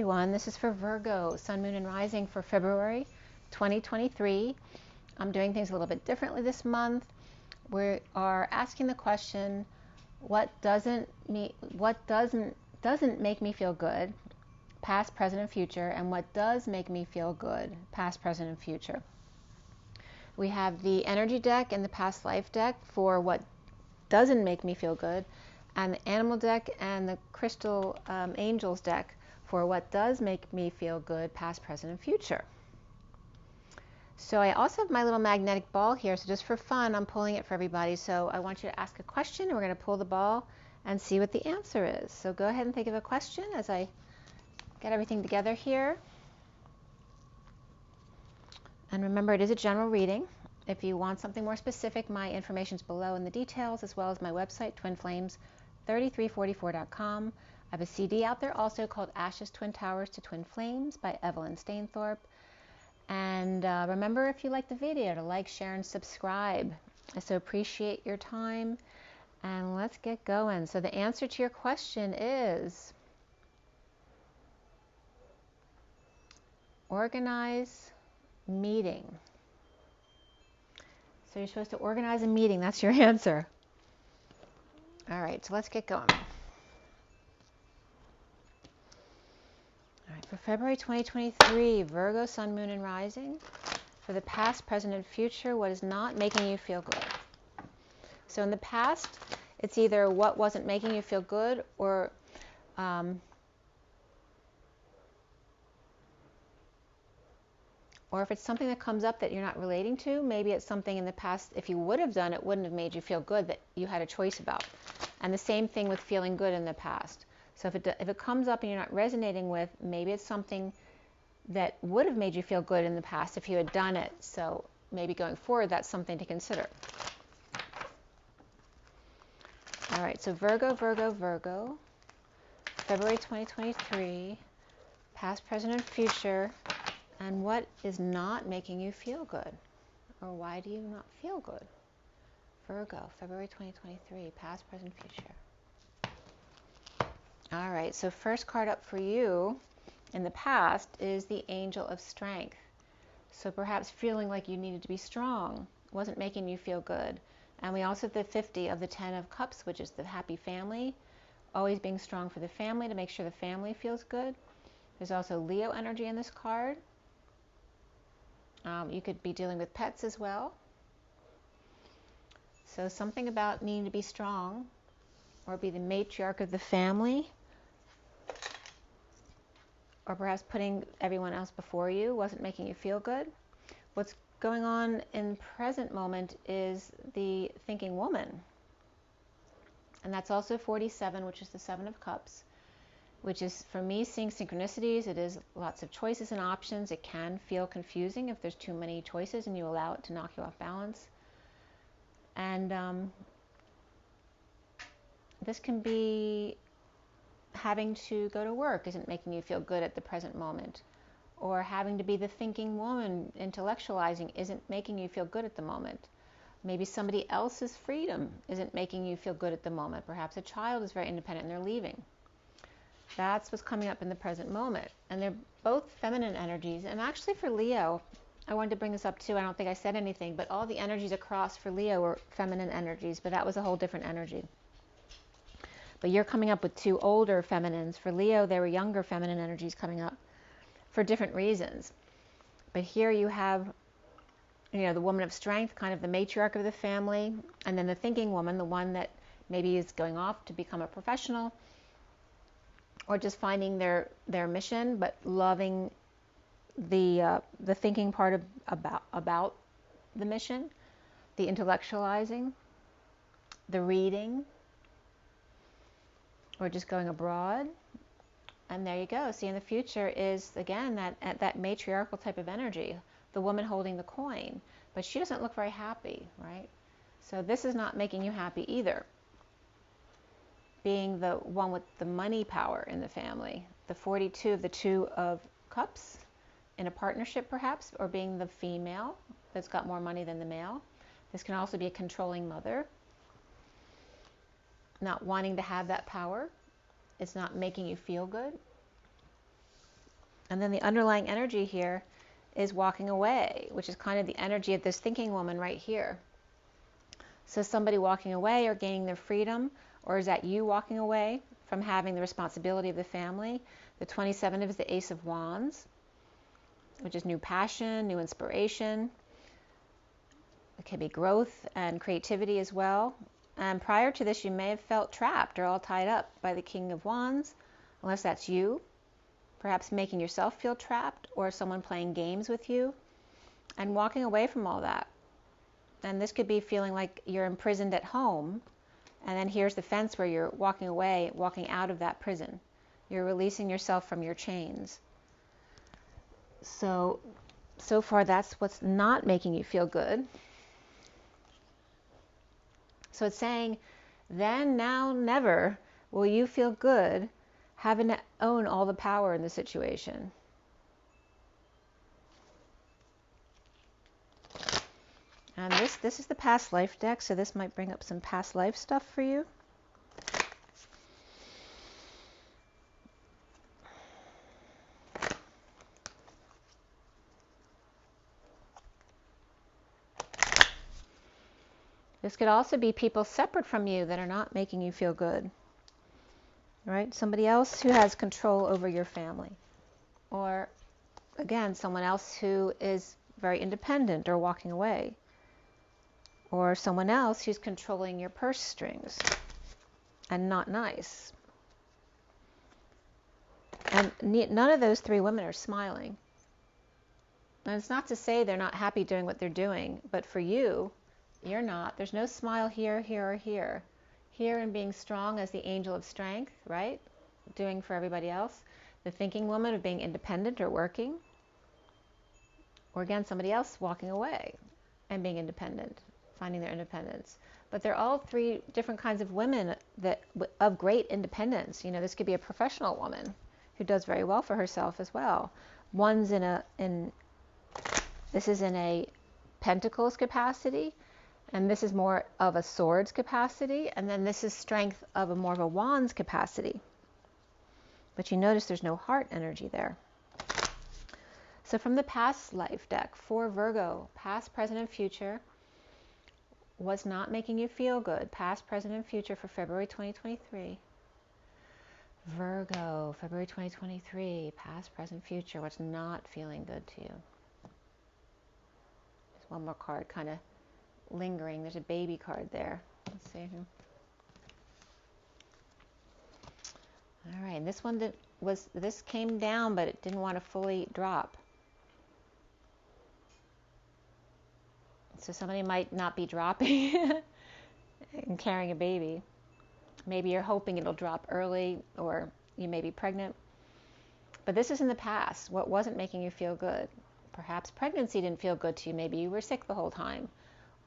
everyone. This is for Virgo, Sun, Moon, and Rising for February 2023. I'm doing things a little bit differently this month. We are asking the question, what doesn't make me feel good, past, present, and future, and what does make me feel good, past, present, and future. We have the energy deck and the past life deck for what doesn't make me feel good, and the animal deck and the crystal angels deck for what does make me feel good, past, present, and future. So I also have my little magnetic ball here, so just for fun, I'm pulling it for everybody. So I want you to ask a question, and we're going to pull the ball and see what the answer is. So go ahead and think of a question as I get everything together here. And remember, it is a general reading. If you want something more specific, my information is below in the details, as well as my website, twinflames3344.com. I have a CD out there also called Ashes, Twin Towers to Twin Flames by Evelyn Stainthorpe. And remember, if you like the video, to like, share, and subscribe. I so appreciate your time. And let's get going. So the answer to your question is organize meeting. So you're supposed to organize a meeting. That's your answer. All right, so let's get going. All right, for February 2023, Virgo, Sun, Moon, and Rising. For the past, present, and future, what is not making you feel good? So in the past, it's either what wasn't making you feel good, or if it's something that comes up that you're not relating to, maybe it's something in the past, if you would have done it, wouldn't have made you feel good, that you had a choice about. And the same thing with feeling good in the past. So if it comes up and you're not resonating with, maybe it's something that would have made you feel good in the past if you had done it. So maybe going forward, that's something to consider. All right, so Virgo, February 2023, past, present, and future. And what is not making you feel good? Or why do you not feel good? Virgo, February 2023, past, present, future. All right, so first card up for you in the past is the Angel of Strength. So perhaps feeling like you needed to be strong wasn't making you feel good. And we also have the 50 of the 10 of Cups, which is the happy family. Always being strong for the family to make sure the family feels good. There's also Leo energy in this card. You could be dealing with pets as well. So something about needing to be strong or be the matriarch of the family, or perhaps putting everyone else before you wasn't making you feel good. What's going on in present moment is the thinking woman. And that's also 47, which is the 7 of Cups, which is, for me, seeing synchronicities. It is lots of choices and options. It can feel confusing if there's too many choices and you allow it to knock you off balance. And this can be having to go to work isn't making you feel good at the present moment. Or having to be the thinking woman, intellectualizing, isn't making you feel good at the moment. Maybe somebody else's freedom isn't making you feel good at the moment. Perhaps a child is very independent and they're leaving. That's what's coming up in the present moment. And they're both feminine energies. And actually for Leo, I wanted to bring this up too. I don't think I said anything, but all the energies across for Leo were feminine energies, but that was a whole different energy. But you're coming up with 2 older feminines. For Leo, there were younger feminine energies coming up for different reasons. But here you have, the woman of strength, kind of the matriarch of the family, and then the thinking woman, the one that maybe is going off to become a professional, or just finding their mission, but loving the thinking part about the mission, the intellectualizing, the reading, or just going abroad. And there you go. See, in the future is, again, that matriarchal type of energy, the woman holding the coin, but she doesn't look very happy, right? So this is not making you happy either. Being the one with the money power in the family, the 42 of the 2 of Cups in a partnership perhaps, or being the female that's got more money than the male. This can also be a controlling mother, not wanting to have that power. It's not making you feel good. And then the underlying energy here is walking away, which is kind of the energy of this thinking woman right here. So somebody walking away or gaining their freedom, or is that you walking away from having the responsibility of the family? The 27 is the Ace of Wands, which is new passion, new inspiration. It can be growth and creativity as well. And prior to this, you may have felt trapped or all tied up by the King of Wands, unless that's you. Perhaps making yourself feel trapped, or someone playing games with you, and walking away from all that. And this could be feeling like you're imprisoned at home, and then here's the fence where you're walking away, walking out of that prison. You're releasing yourself from your chains. So far that's what's not making you feel good. So it's saying, then, now, never will you feel good having to own all the power in the situation. And this is the past life deck, so this might bring up some past life stuff for you. This could also be people separate from you that are not making you feel good. Right? Somebody else who has control over your family. Or, again, someone else who is very independent or walking away. Or someone else who's controlling your purse strings and not nice. And none of those three women are smiling. And it's not to say they're not happy doing what they're doing, but for you, you're not. There's no smile here, here, or here. Here in being strong as the angel of strength, right? Doing for everybody else. The thinking woman of being independent or working. Or again, somebody else walking away and being independent, finding their independence. But they're all three different kinds of women that of great independence. You know, this could be a professional woman who does very well for herself as well. One's this is in a pentacles capacity, and this is more of a swords capacity, and then this is strength of a more of a wands capacity. But you notice there's no heart energy there. So from the past life deck, for Virgo, past, present, and future, what's not making you feel good? Past, present, and future for February 2023. Virgo, February 2023, past, present, future, what's not feeling good to you? There's one more card kind of lingering. There's a baby card there. Let's see. All right, and this one this came down, but it didn't want to fully drop. So somebody might not be dropping and carrying a baby. Maybe you're hoping it'll drop early, or you may be pregnant. But this is in the past. What wasn't making you feel good? Perhaps pregnancy didn't feel good to you. Maybe you were sick the whole time.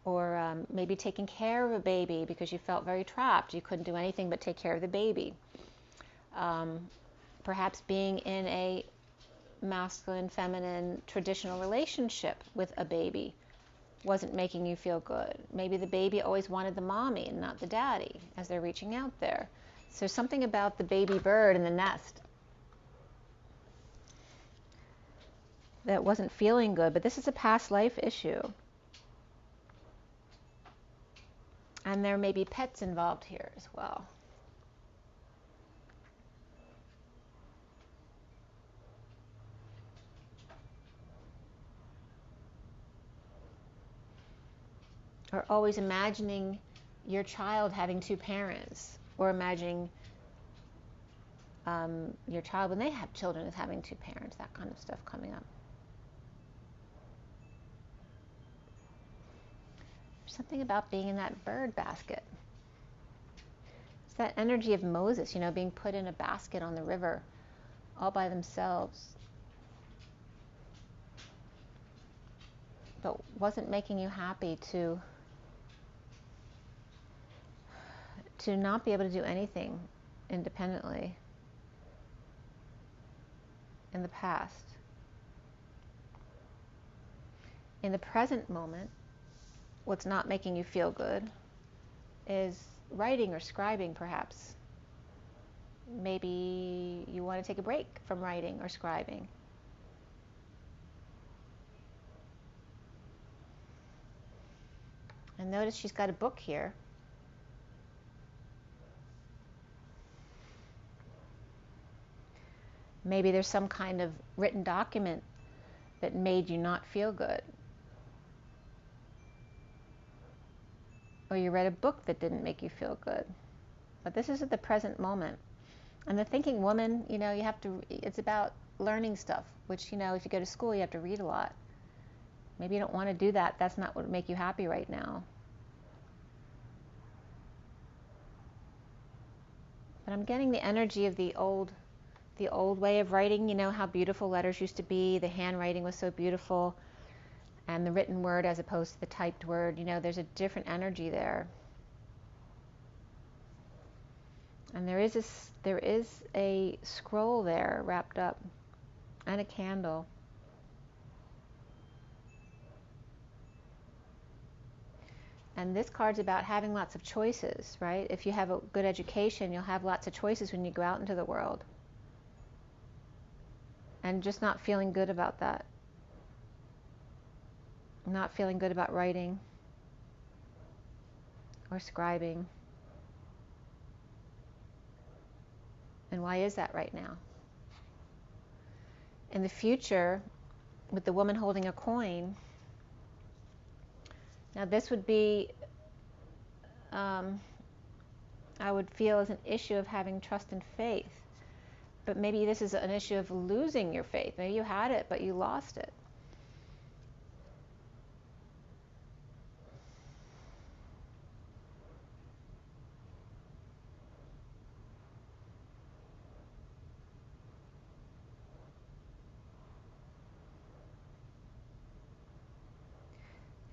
Or maybe taking care of a baby because you felt very trapped. You couldn't do anything but take care of the baby. Perhaps being in a masculine, feminine, traditional relationship with a baby wasn't making you feel good. Maybe the baby always wanted the mommy and not the daddy as they're reaching out there. So something about the baby bird in the nest that wasn't feeling good, but this is a past life issue. And there may be pets involved here as well. Or always imagining your child having two parents, or imagining your child when they have children as having two parents, that kind of stuff coming up. There's something about being in that bird basket. It's that energy of Moses, you know, being put in a basket on the river all by themselves. But wasn't making you happy to not be able to do anything independently in the past. In the present moment, what's not making you feel good is writing or scribing, perhaps. Maybe you want to take a break from writing or scribing. And notice she's got a book here. Maybe there's some kind of written document that made you not feel good. Or you read a book that didn't make you feel good. But this is at the present moment. And the thinking woman, you know, you have to, it's about learning stuff, which, you know, if you go to school, you have to read a lot. Maybe you don't want to do that. That's not what would make you happy right now. But I'm getting the energy of the old way of writing, you know, how beautiful letters used to be. The handwriting was so beautiful. And the written word as opposed to the typed word, you know, there's a different energy there. And there is a scroll there wrapped up and a candle. And this card's about having lots of choices, right? If you have a good education, you'll have lots of choices when you go out into the world. And just not feeling good about that. Not feeling good about writing or scribing. And why is that right now? In the future, with the woman holding a coin, now this would be, I would feel as an issue of having trust and faith. But maybe this is an issue of losing your faith. Maybe you had it, but you lost it.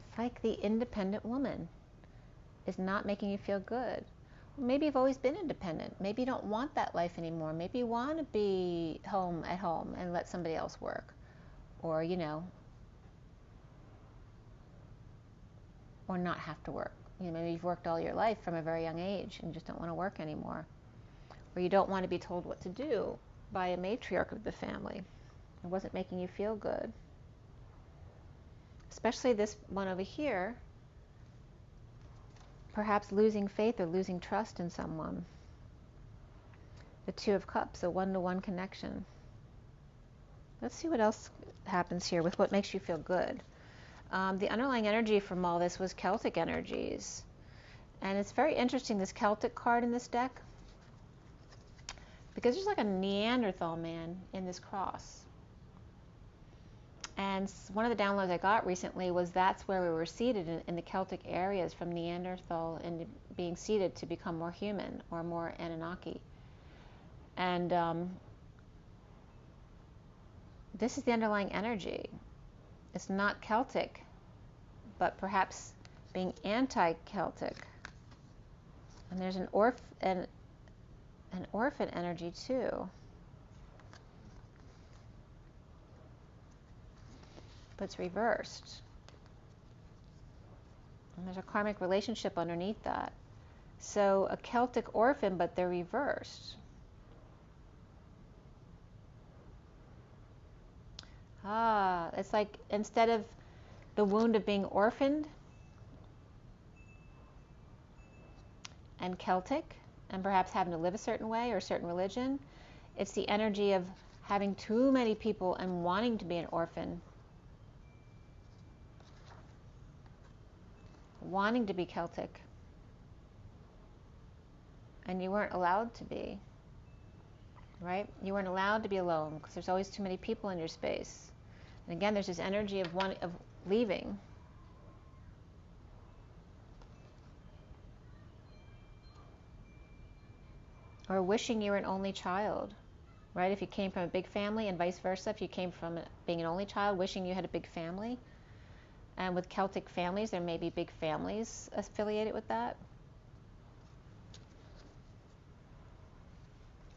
It's like the independent woman is not making you feel good. Maybe you've always been independent. Maybe you don't want that life anymore. Maybe you want to be at home and let somebody else work. Or, you know, or not have to work. You know, maybe you've worked all your life from a very young age and you just don't want to work anymore. Or you don't want to be told what to do by a matriarch of the family. It wasn't making you feel good. Especially this one over here. Perhaps losing faith or losing trust in someone. The Two of Cups, a one-to-one connection. Let's see what else happens here with what makes you feel good. The underlying energy from all this was Celtic energies. And it's very interesting, this Celtic card in this deck, because there's like a Neanderthal man in this cross. And one of the downloads I got recently was that's where we were seated in the Celtic areas, from Neanderthal into being seated to become more human or more Anunnaki. And this is the underlying energy. It's not Celtic, but perhaps being anti-Celtic. And there's an orphan energy too. But it's reversed. And there's a karmic relationship underneath that. So a Celtic orphan, but they're reversed. It's like instead of the wound of being orphaned and Celtic, and perhaps having to live a certain way or a certain religion, it's the energy of having too many people and wanting to be an orphan. Wanting to be Celtic, and you weren't allowed to be, right? You weren't allowed to be alone because there's always too many people in your space. And again, there's this energy of leaving. Or wishing you were an only child, right? If you came from a big family, and vice versa, if you came from being an only child, wishing you had a big family. And with Celtic families, there may be big families affiliated with that.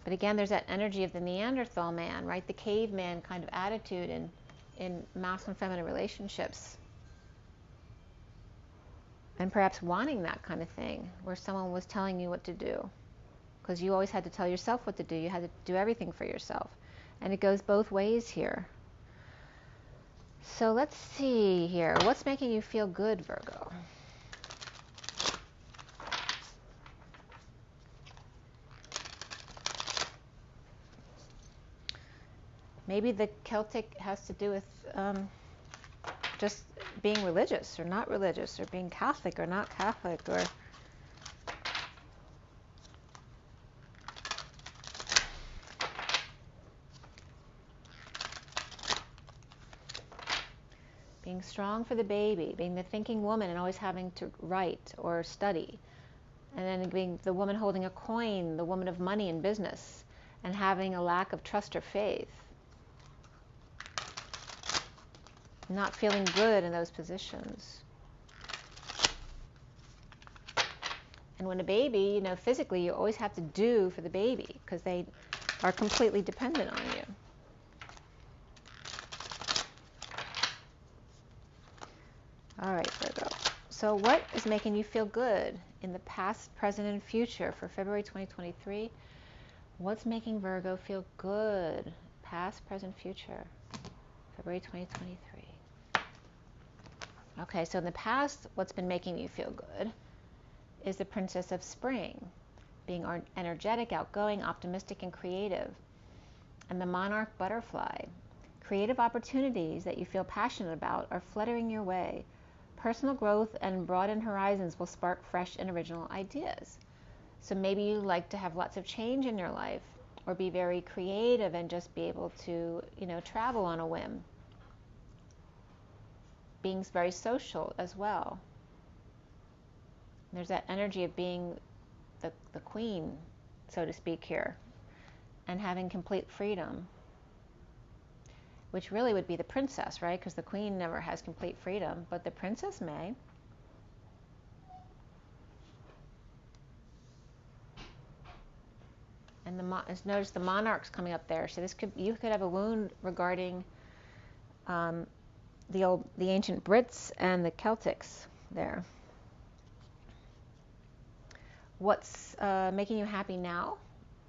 But again, there's that energy of the Neanderthal man, right? The caveman kind of attitude in masculine and feminine relationships. And perhaps wanting that kind of thing, where someone was telling you what to do. Because you always had to tell yourself what to do. You had to do everything for yourself. And it goes both ways here. So let's see here. What's making you feel good, Virgo? Maybe the Celtic has to do with just being religious or not religious, or being Catholic or not Catholic, or being strong for the baby, being the thinking woman and always having to write or study, and then being the woman holding a coin, the woman of money and business, and having a lack of trust or faith, not feeling good in those positions. And when a baby, you know, physically, you always have to do for the baby because they are completely dependent on you. All right, Virgo. So what is making you feel good in the past, present, and future for February 2023? What's making Virgo feel good? Past, present, future. February 2023. Okay, so in the past, what's been making you feel good is the Princess of Spring, being energetic, outgoing, optimistic, and creative. And the Monarch Butterfly. Creative opportunities that you feel passionate about are fluttering your way. Personal growth and broadened horizons will spark fresh and original ideas. So maybe you like to have lots of change in your life, or be very creative and just be able to, you know, travel on a whim. Being very social as well. There's that energy of being the queen, so to speak, here, and having complete freedom, which really would be the princess, right? Because the queen never has complete freedom, but the princess may. And notice the monarch's coming up there. So you could have a wound regarding the ancient Brits and the Celtics there. What's making you happy now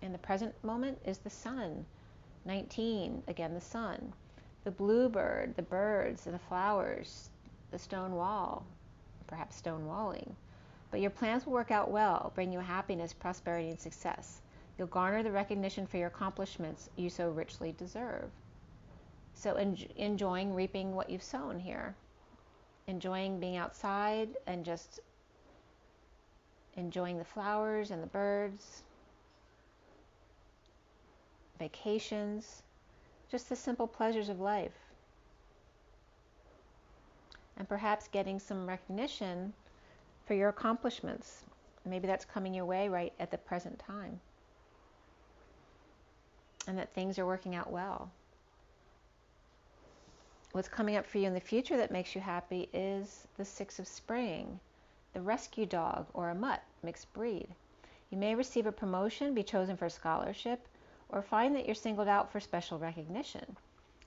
in the present moment is the sun. 19, again, the sun. The bluebird, the birds, and the flowers, the stone wall, perhaps stone walling. But your plans will work out well, bring you happiness, prosperity, and success. You'll garner the recognition for your accomplishments you so richly deserve. So enjoying reaping what you've sown here. Enjoying being outside and just enjoying the flowers and the birds. Vacations. Just the simple pleasures of life. And perhaps getting some recognition for your accomplishments. Maybe that's coming your way right at the present time. And that things are working out well. What's coming up for you in the future that makes you happy is the Six of Spring, the rescue dog, or a mutt, mixed breed. You may receive a promotion, be chosen for a scholarship, or find that you're singled out for special recognition.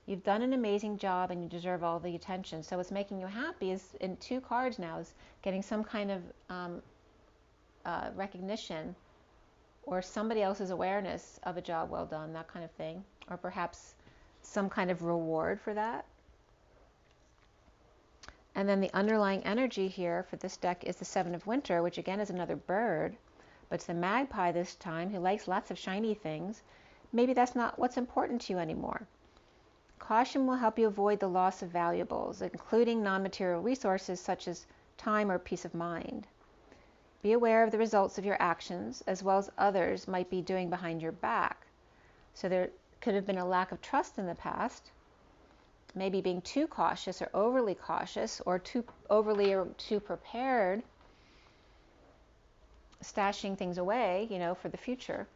You've done an amazing job and you deserve all the attention. So what's making you happy is, in 2 cards now, is getting some kind of recognition, or somebody else's awareness of a job well done, that kind of thing, or perhaps some kind of reward for that. And then the underlying energy here for this deck is the Seven of Winter, which again is another bird, but it's the magpie this time, who likes lots of shiny things. Maybe that's not what's important to you anymore. Caution will help you avoid the loss of valuables, including non-material resources such as time or peace of mind. Be aware of the results of your actions, as well as others might be doing behind your back. So there could have been a lack of trust in the past, maybe being too cautious or overly cautious, or too overly or too prepared, stashing things away, you know, for the future.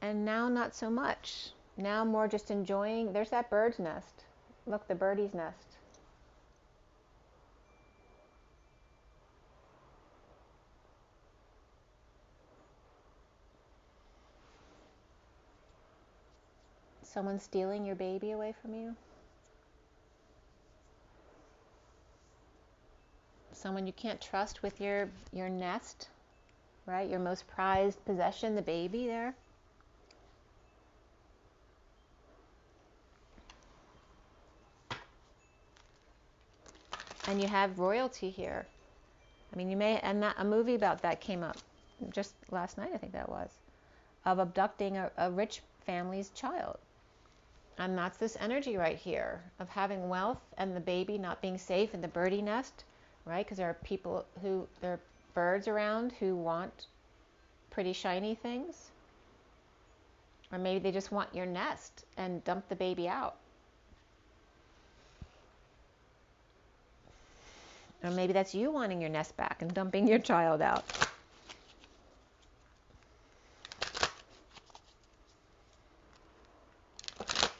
And now not so much. Now more just enjoying. There's that bird's nest. Look, the birdie's nest. Someone stealing your baby away from you? Someone you can't trust with your nest, right? Your most prized possession, the baby there. And you have royalty here. I mean, you may, and a movie about that came up just last night, I think that was, of abducting a rich family's child. And that's this energy right here of having wealth and the baby not being safe in the birdie nest, right? Because there are people who, there are birds around who want pretty shiny things. Or maybe they just want your nest and dump the baby out. Or maybe that's you wanting your nest back and dumping your child out.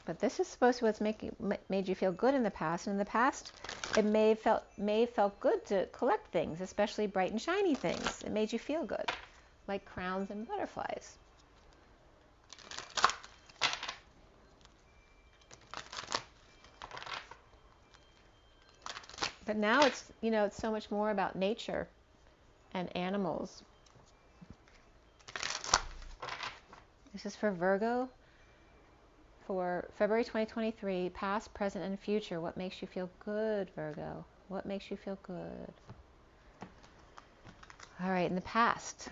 But this is supposed to what's made you feel good in the past. And in the past, it may have felt good to collect things, especially bright and shiny things. It made you feel good, like crowns and butterflies. But now it's, it's so much more about nature and animals. This is for Virgo for February 2023, past, present, and future. What makes you feel good, Virgo? What makes you feel good? All right, in the past,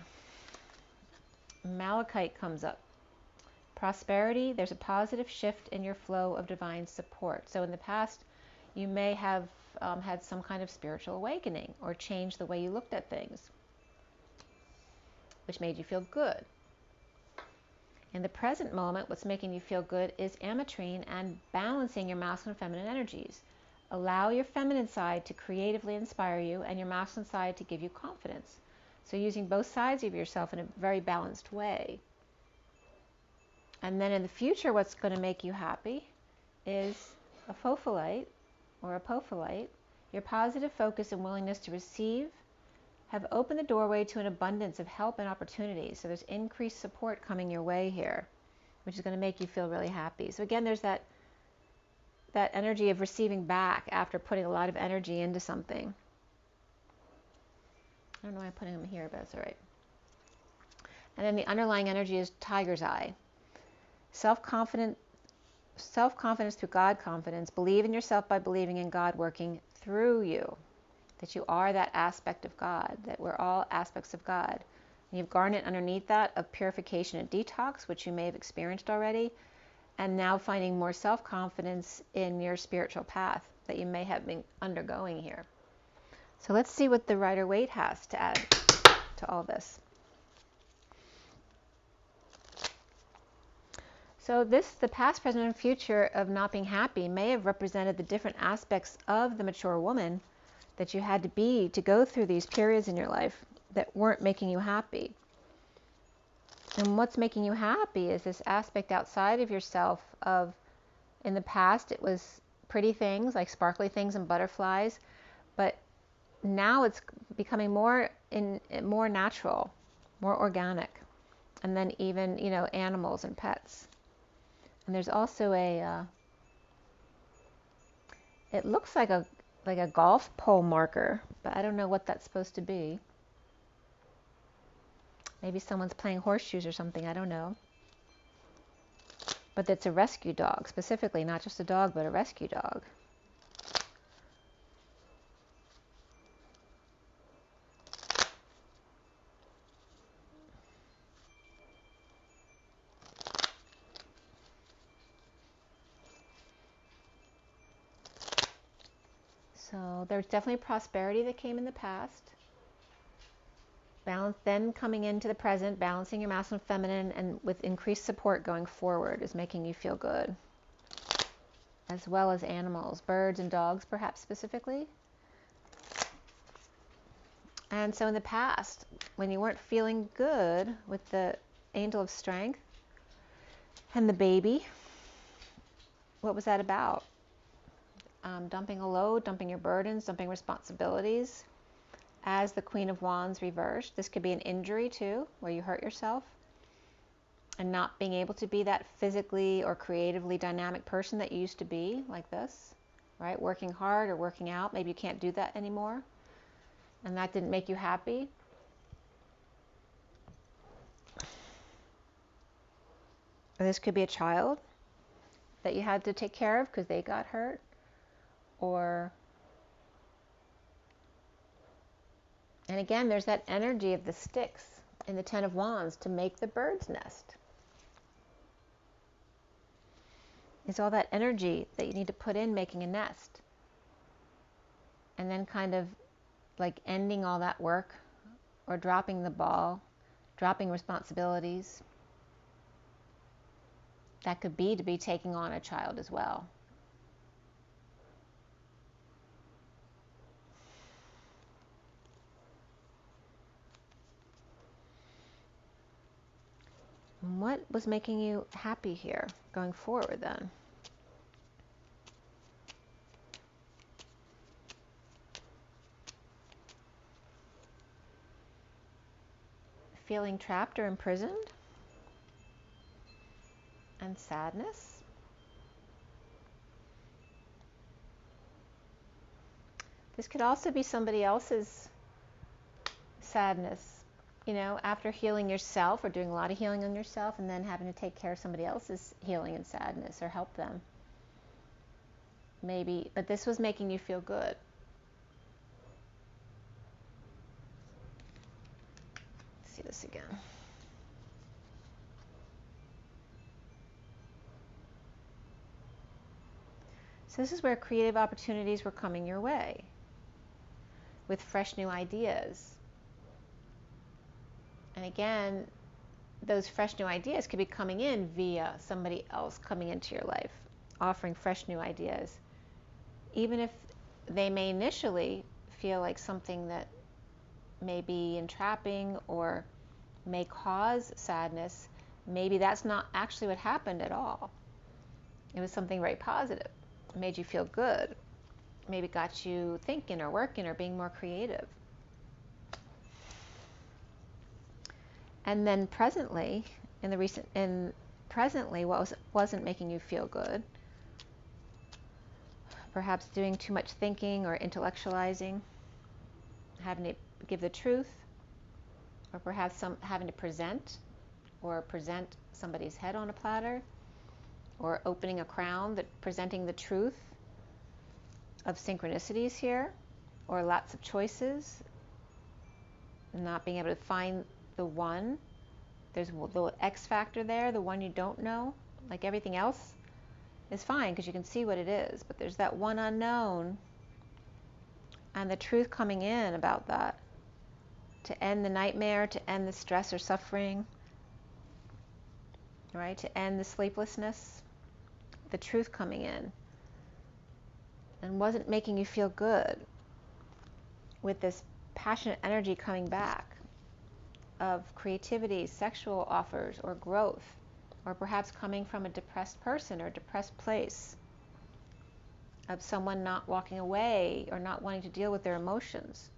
Malachite comes up. Prosperity, there's a positive shift in your flow of divine support. So in the past, you may have had some kind of spiritual awakening or changed the way you looked at things, which made you feel good. In the present moment, what's making you feel good is ametrine and balancing your masculine and feminine energies. Allow your feminine side to creatively inspire you and your masculine side to give you confidence. So using both sides of yourself in a very balanced way. And then in the future, what's going to make you happy is a fopholite or apopholite. Your positive focus and willingness to receive have opened the doorway to an abundance of help and opportunities. So there's increased support coming your way here, which is going to make you feel really happy. So again, there's that energy of receiving back after putting a lot of energy into something. I don't know why I'm putting them here, but that's all right. And then the underlying energy is tiger's eye. Self-confidence through God confidence. Believe in yourself by believing in God working through you. That you are that aspect of God, that we're all aspects of God. And you've garnered underneath that of purification and detox, which you may have experienced already, and now finding more self-confidence in your spiritual path that you may have been undergoing here. So let's see what the Rider-Waite has to add to all this. So the past, present, and future of not being happy may have represented the different aspects of the mature woman that you had to be to go through these periods in your life that weren't making you happy. And what's making you happy is this aspect outside of yourself of, in the past, it was pretty things like sparkly things and butterflies, but now it's becoming more natural, more organic, and then even, animals and pets. And there's also it looks like a golf pole marker, but I don't know what that's supposed to be. Maybe someone's playing horseshoes or something, I don't know. But it's a rescue dog, specifically, not just a dog, but a rescue dog. So there's definitely prosperity that came in the past. Balance, then coming into the present, balancing your masculine and feminine, and with increased support going forward is making you feel good. As well as animals, birds and dogs perhaps specifically. And so in the past, when you weren't feeling good with the angel of strength and the baby, what was that about? Dumping a load, dumping your burdens, dumping responsibilities. As the Queen of Wands reversed, this could be an injury too, where you hurt yourself and not being able to be that physically or creatively dynamic person that you used to be, like this, right? Working hard or working out, maybe you can't do that anymore, and that didn't make you happy. Or this could be a child that you had to take care of because they got hurt. And again, there's that energy of the sticks in the Ten of Wands to make the bird's nest. is all that energy that you need to put in making a nest. And then kind of like ending all that work or dropping the ball, dropping responsibilities. That could be to be taking on a child as well. What was making you happy here going forward then? Feeling trapped or imprisoned? And sadness? This could also be somebody else's sadness. You know, after healing yourself or doing a lot of healing on yourself and then having to take care of somebody else's healing and sadness or help them. Maybe, but this was making you feel good. Let's see this again. So this is where creative opportunities were coming your way with fresh new ideas. And again, those fresh new ideas could be coming in via somebody else coming into your life, offering fresh new ideas. Even if they may initially feel like something that may be entrapping or may cause sadness, maybe that's not actually what happened at all. It was something very positive. It made you feel good. Maybe it got you thinking or working or being more creative. And then presently, what wasn't making you feel good, perhaps doing too much thinking or intellectualizing, having to give the truth, or perhaps having to present somebody's head on a platter, or opening a crown, presenting the truth of synchronicities here, or lots of choices, not being able to find the one. There's the X factor there, the one you don't know. Like everything else is fine because you can see what it is, but there's that one unknown, and the truth coming in about that to end the nightmare, to end the stress or suffering, right? To end the sleeplessness, the truth coming in, and wasn't making you feel good with this passionate energy coming back of creativity, sexual offers, or growth, or perhaps coming from a depressed person or depressed place, of someone not walking away or not wanting to deal with their emotions.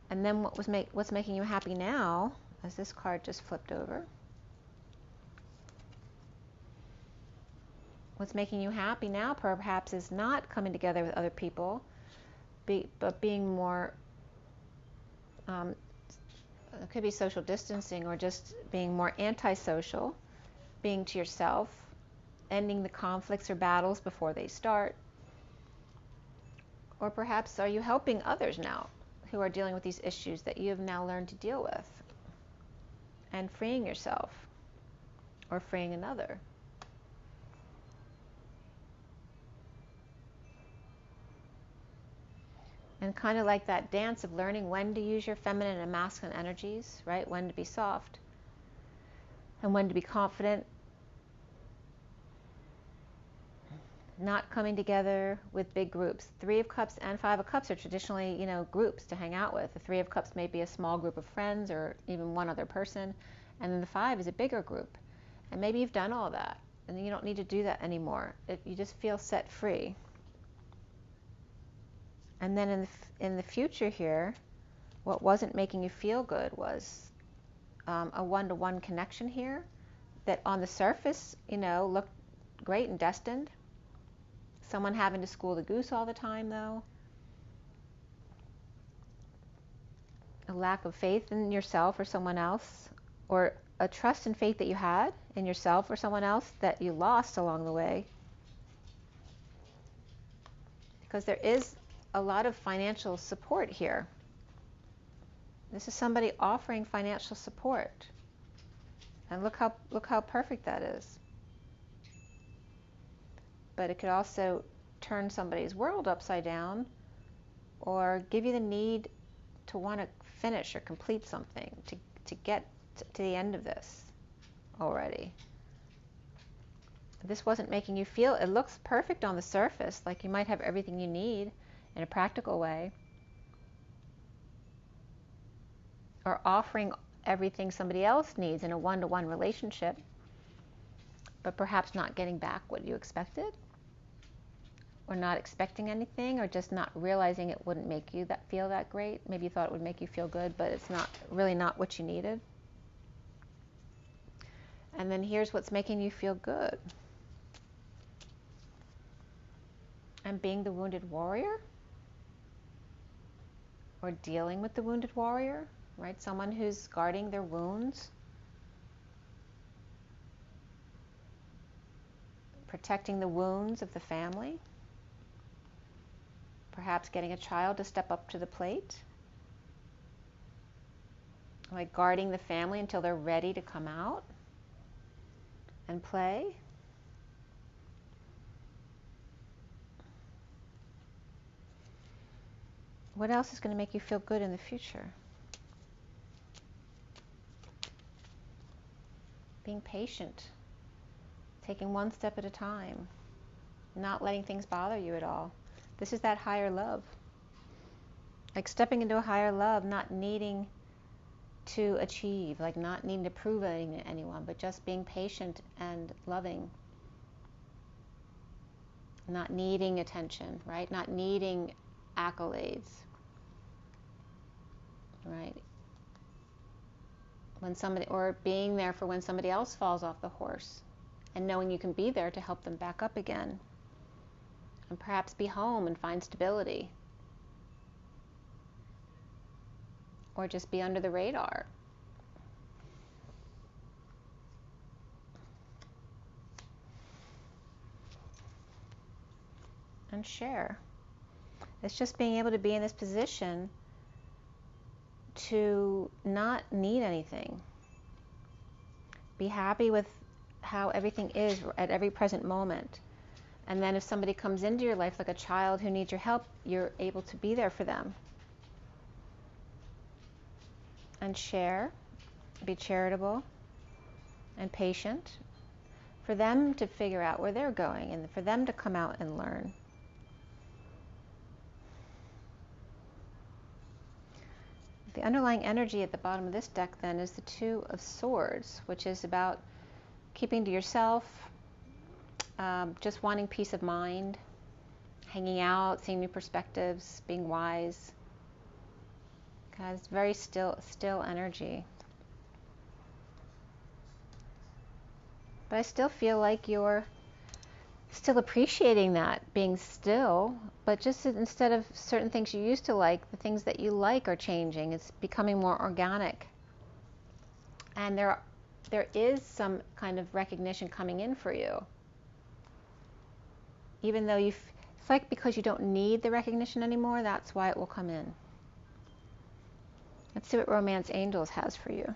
And then what's making you happy now, as this card just flipped over, what's making you happy now perhaps is not coming together with other people, but being more, it could be social distancing or just being more antisocial, being to yourself, ending the conflicts or battles before they start. Or perhaps are you helping others now who are dealing with these issues that you have now learned to deal with, and freeing yourself or freeing another. And kind of like that dance of learning when to use your feminine and masculine energies, right? When to be soft and when to be confident. Not coming together with big groups. 3 of Cups and 5 of Cups are traditionally, groups to hang out with. The 3 of Cups may be a small group of friends or even one other person. And then the 5 is a bigger group. And maybe you've done all that and you don't need to do that anymore. You just feel set free. And then in the future here, what wasn't making you feel good was a one-to-one connection here that on the surface, looked great and destined. Someone having to school the goose all the time, though. A lack of faith in yourself or someone else, or a trust and faith that you had in yourself or someone else that you lost along the way. Because there is a lot of financial support here. This is somebody offering financial support. And look how perfect that is. but it could also turn somebody's world upside down or give you the need to want to finish or complete something, to get to the end of this already. This wasn't making you feel, it looks perfect on the surface, like you might have everything you need in a practical way, or offering everything somebody else needs in a one-to-one relationship, but perhaps not getting back what you expected, or not expecting anything, or just not realizing it wouldn't make you feel that great. Maybe you thought it would make you feel good, but it's not really not what you needed. And then here's what's making you feel good. And being the wounded warrior, or dealing with the wounded warrior, right? Someone who's guarding their wounds, protecting the wounds of the family, perhaps getting a child to step up to the plate, like guarding the family until they're ready to come out and play. What else is going to make you feel good in the future? Being patient, taking one step at a time, not letting things bother you at all. This is that higher love. Like stepping into a higher love, not needing to achieve, like not needing to prove anything to anyone, but just being patient and loving. Not needing attention, right? Not needing accolades, right? When somebody, or being there for when somebody else falls off the horse, and knowing you can be there to help them back up again, and perhaps be home and find stability, or just be under the radar. And share. It's just being able to be in this position to not need anything. Be happy with how everything is at every present moment. And then if somebody comes into your life, like a child who needs your help, you're able to be there for them. And share, be charitable and patient for them to figure out where they're going and for them to come out and learn. The underlying energy at the bottom of this deck then is the Two of Swords, which is about keeping to yourself, just wanting peace of mind, hanging out, seeing new perspectives, being wise. It's very still energy. But I still feel like you're still appreciating that, being still, but just instead of certain things you used to like, the things that you like are changing. It's becoming more organic. And there is some kind of recognition coming in for you. Even though it's like because you don't need the recognition anymore, that's why it will come in. Let's see what Romance Angels has for you.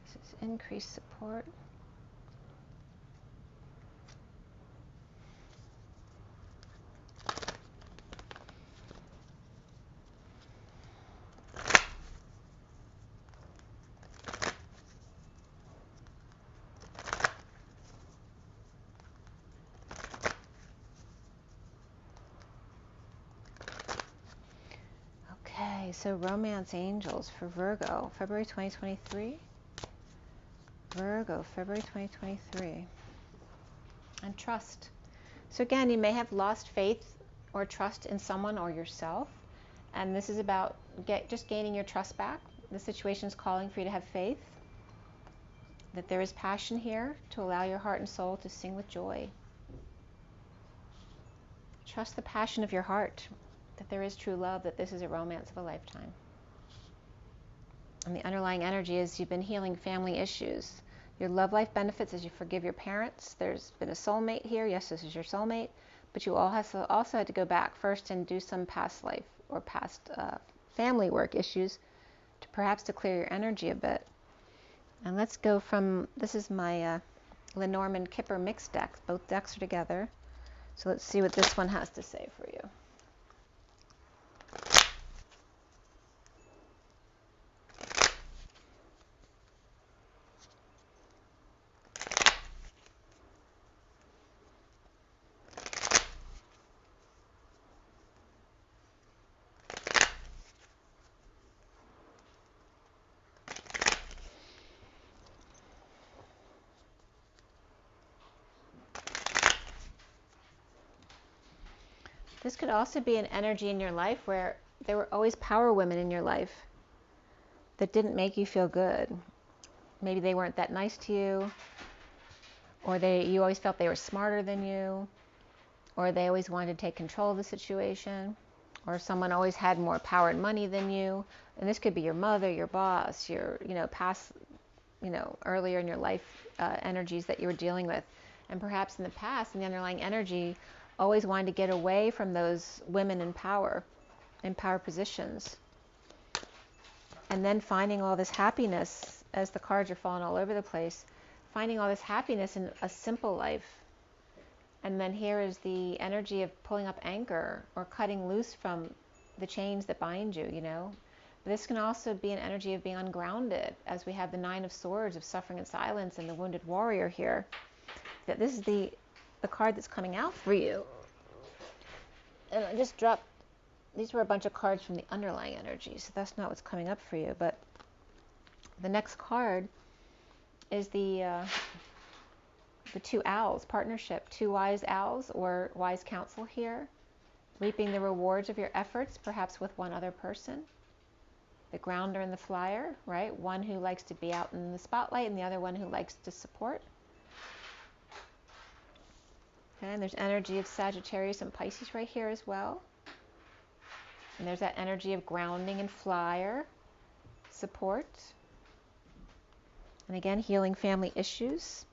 This is increased support. So Romance Angels for Virgo, February 2023. Virgo, February 2023. And trust. So again, you may have lost faith or trust in someone or yourself. And this is about just gaining your trust back. The situation is calling for you to have faith. That there is passion here to allow your heart and soul to sing with joy. Trust the passion of your heart. That there is true love, that this is a romance of a lifetime. And the underlying energy is you've been healing family issues. Your love life benefits as you forgive your parents. There's been a soulmate here. Yes, this is your soulmate. But you also had to go back first and do some past life or past family work issues, to perhaps to clear your energy a bit. And let's go from, this is my LENORMAND KIPPER mixed deck. Both decks are together. So let's see what this one has to say for you. This could also be an energy in your life where there were always power women in your life that didn't make you feel good. Maybe they weren't that nice to you, or you always felt they were smarter than you, or they always wanted to take control of the situation, or someone always had more power and money than you. And this could be your mother, your boss, your past, earlier in your life energies that you were dealing with. And perhaps in the past, in the underlying energy, always wanted to get away from those women in power positions. And then finding all this happiness, as the cards are falling all over the place, finding all this happiness in a simple life. And then here is the energy of pulling up anchor or cutting loose from the chains that bind you, This can also be an energy of being ungrounded, as we have the Nine of Swords of suffering and silence and the wounded warrior here. That this is the card that's coming out for you. And I just dropped, these were a bunch of cards from the underlying energy, so that's not what's coming up for you. But the next card is the two owls, partnership, two wise owls or wise counsel here, reaping the rewards of your efforts, perhaps with one other person. The grounder and the flyer, right? One who likes to be out in the spotlight and the other one who likes to support. And there's energy of Sagittarius and Pisces right here as well. And there's that energy of grounding and flyer, support. And again, healing family issues.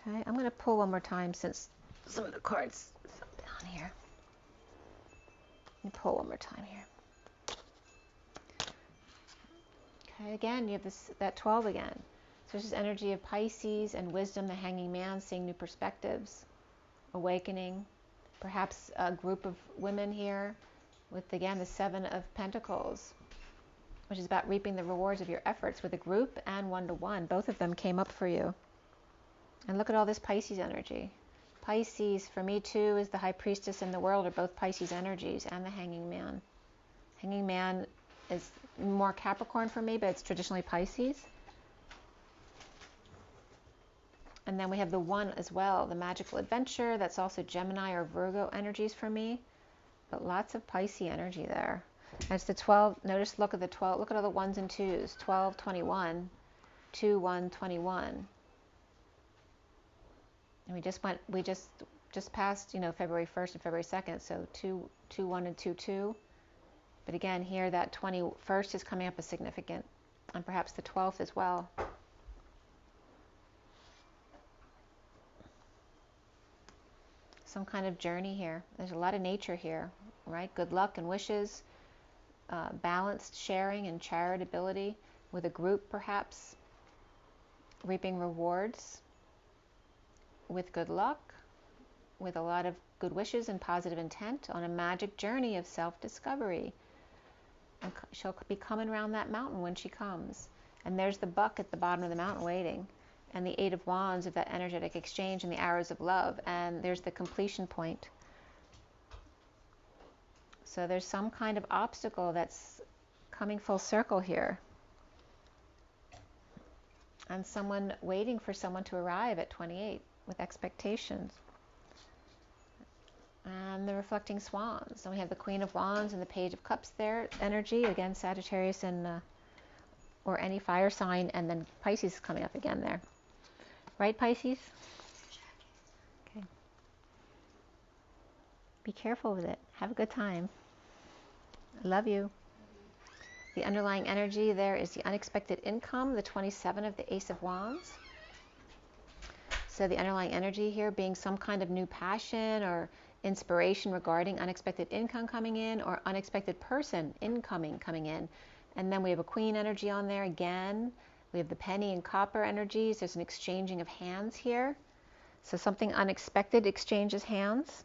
Okay, I'm going to pull one more time since some of the cards fell down here. Let me pull one more time here. Okay, again, you have that 12 again. So this is energy of Pisces and wisdom, the hanging man, seeing new perspectives, awakening. Perhaps a group of women here with, again, the 7 of Pentacles, which is about reaping the rewards of your efforts with a group and one-to-one. Both of them came up for you. And look at all this Pisces energy. Pisces, for me too, is the High Priestess and the World are both Pisces energies, and the Hanging Man. Hanging Man is more Capricorn for me, but it's traditionally Pisces. And then we have the 1 as well, the magical adventure. That's also Gemini or Virgo energies for me. But lots of Pisces energy there. And it's the 12. Notice, look at the 12. Look at all the 1s and 2s. 12, 21. 2, 1, 21. And we just passed, February 1st and February 2nd. So 2, 1, and 2, 2. But again, here that 21st is coming up as significant. And perhaps the 12th as well. Some kind of journey here. There's a lot of nature here, right? Good luck and wishes, balanced sharing and charitability with a group, perhaps, reaping rewards with good luck, with a lot of good wishes and positive intent on a magic journey of self-discovery. And she'll be coming around that mountain when she comes. And there's the buck at the bottom of the mountain waiting. And the 8 of Wands of that energetic exchange and the arrows of love. And there's the completion point. So there's some kind of obstacle that's coming full circle here. And someone waiting for someone to arrive at 28 with expectations. And the reflecting swans. And we have the Queen of Wands and the Page of Cups there. Energy, again, Sagittarius and or any fire sign. And then Pisces is coming up again there. Right, Pisces? Okay. Be careful with it. Have a good time. I love you. The underlying energy there is the unexpected income, the 27 of the Ace of Wands. So the underlying energy here being some kind of new passion or inspiration regarding unexpected income coming in or unexpected person incoming coming in. And then we have a Queen energy on there again. We have the Penny and Copper energies. There's an exchanging of hands here. So something unexpected exchanges hands.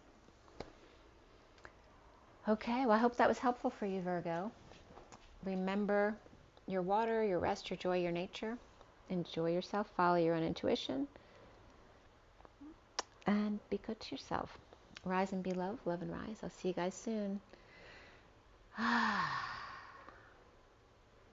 Okay, well, I hope that was helpful for you, Virgo. Remember your water, your rest, your joy, your nature. Enjoy yourself, follow your own intuition, and be good to yourself. Rise and be love, love and rise. I'll see you guys soon.